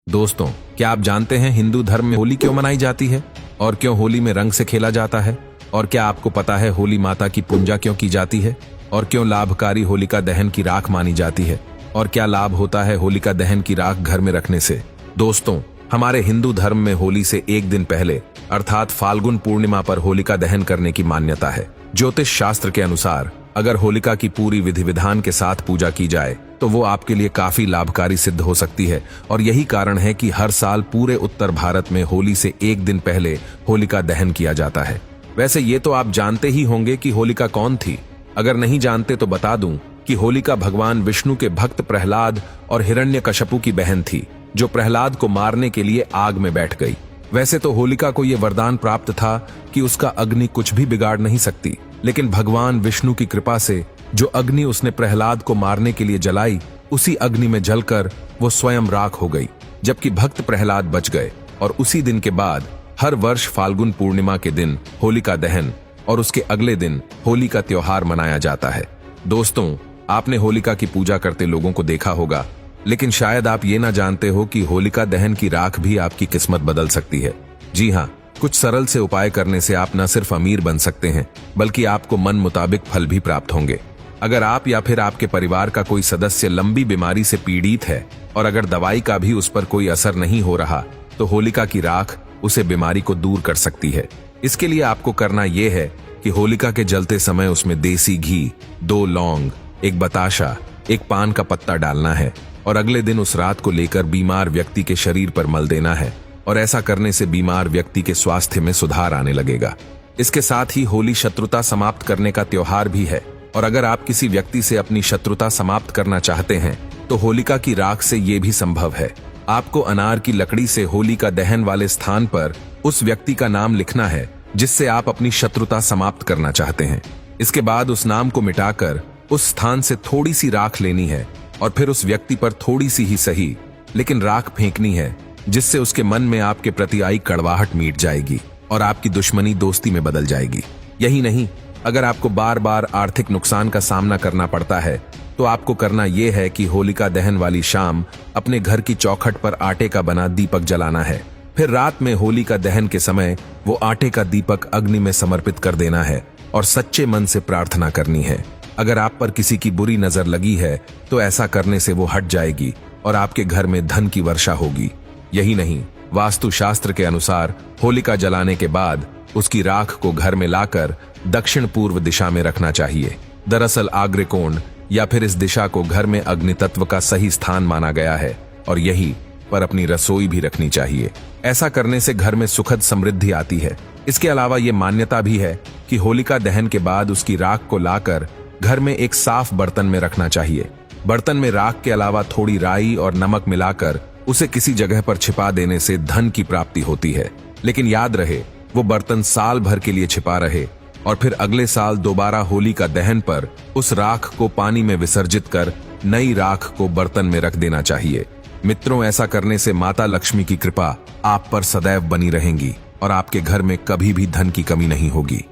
दोस्तों, क्या आप जानते हैं हिंदू धर्म में होली क्यों मनाई जाती है और क्यों होली में रंग से खेला जाता है? और क्या आपको पता है होली माता की पूजा क्यों की जाती है और क्यों लाभकारी होलिका दहन की राख मानी जाती है और क्या लाभ होता है होलिका दहन की राख घर में रखने से? दोस्तों, हमारे हिंदू धर्म में होली से एक दिन पहले अर्थात फाल्गुन पूर्णिमा पर होलिका दहन करने की मान्यता है। ज्योतिष शास्त्र के अनुसार अगर होलिका की पूरी विधि विधान के साथ पूजा की जाए तो वो आपके लिए काफी लाभकारी सिद्ध हो सकती है और यही कारण है कि हर साल पूरे उत्तर भारत में होली से एक दिन पहले होलिका दहन किया जाता है। वैसे ये तो आप जानते ही होंगे कि होलिका कौन थी। अगर नहीं जानते तो बता दूं कि होलिका भगवान विष्णु के भक्त प्रहलाद और हिरण्यकश्यपु की बहन थी, जो प्रहलाद को मारने के लिए आग में बैठ गई। वैसे तो होलिका को यह वरदान प्राप्त था कि उसका अग्नि कुछ भी बिगाड़ नहीं सकती, लेकिन भगवान विष्णु की कृपा से जो अग्नि उसने प्रहलाद को मारने के लिए जलाई, उसी अग्नि में जलकर वो स्वयं राख हो गई, जबकि भक्त प्रहलाद बच गए। और उसी दिन के बाद हर वर्ष फाल्गुन पूर्णिमा के दिन होलिका दहन और उसके अगले दिन होली का त्योहार मनाया जाता है। दोस्तों, आपने होलिका की पूजा करते लोगों को देखा होगा, लेकिन शायद आप ये ना जानते हो कि होलिका दहन की राख भी आपकी किस्मत बदल सकती है। जी हाँ, कुछ सरल से उपाय करने से आप न सिर्फ अमीर बन सकते हैं, बल्कि आपको मन मुताबिक फल भी प्राप्त होंगे। अगर आप या फिर आपके परिवार का कोई सदस्य लंबी बीमारी से पीड़ित है और अगर दवाई का भी उस पर कोई असर नहीं हो रहा, तो होलिका की राख उसे बीमारी को दूर कर सकती है। इसके लिए आपको करना यह है कि होलिका के जलते समय उसमें देसी घी, 2 लौंग, 1 बताशा, 1 पान का पत्ता डालना है और अगले दिन उस रात को लेकर बीमार व्यक्ति के शरीर पर मल देना है और ऐसा करने से बीमार व्यक्ति के स्वास्थ्य में सुधार आने लगेगा। इसके साथ ही होली शत्रुता समाप्त करने का त्योहार भी है और अगर आप किसी व्यक्ति से अपनी शत्रुता समाप्त करना चाहते हैं तो होलिका की राख से ये भी संभव है। आपको अनार की लकड़ी से होलिका दहन वाले स्थान पर उस व्यक्ति का नाम लिखना है जिससे आप अपनी शत्रुता समाप्त करना चाहते हैं। इसके बाद उस नाम को मिटाकर उस स्थान से थोड़ी सी राख लेनी है और फिर उस व्यक्ति पर थोड़ी सी ही सही लेकिन राख फेंकनी है, जिससे उसके मन में आपके प्रति आई कड़वाहट मिट जाएगी और आपकी दुश्मनी दोस्ती में बदल जाएगी। यही नहीं, अगर आपको बार बार आर्थिक नुकसान का सामना करना पड़ता है तो आपको करना यह है कि होलिका दहन वाली शाम अपने घर की चौखट पर आटे का बना दीपक जलाना है। फिर रात में होलिका दहन के समय वो आटे का दीपक अग्नि में समर्पित कर देना है और सच्चे मन से प्रार्थना करनी है। अगर आप पर किसी की बुरी नजर लगी है तो ऐसा करने से वो हट जाएगी और आपके घर में धन की वर्षा होगी। यही नहीं, वास्तु शास्त्र के अनुसार होलिका जलाने के बाद उसकी राख को घर में लाकर दक्षिण पूर्व दिशा में रखना चाहिए। दरअसल आग्नेयकोण या फिर इस दिशा को घर में अग्नि तत्व का सही स्थान माना गया है और यही पर अपनी रसोई भी रखनी चाहिए। ऐसा करने से घर में सुखद समृद्धि आती है। इसके अलावा ये मान्यता भी है कि होलिका दहन के बाद उसकी राख को लाकर घर में एक साफ बर्तन में रखना चाहिए। बर्तन में राख के अलावा थोड़ी राई और नमक मिलाकर उसे किसी जगह पर छिपा देने से धन की प्राप्ति होती है। लेकिन याद रहे, वो बर्तन साल भर के लिए छिपा रहे और फिर अगले साल दोबारा होलिका दहन पर उस राख को पानी में विसर्जित कर नई राख को बर्तन में रख देना चाहिए। मित्रों, ऐसा करने से माता लक्ष्मी की कृपा आप पर सदैव बनी रहेंगी और आपके घर में कभी भी धन की कमी नहीं होगी।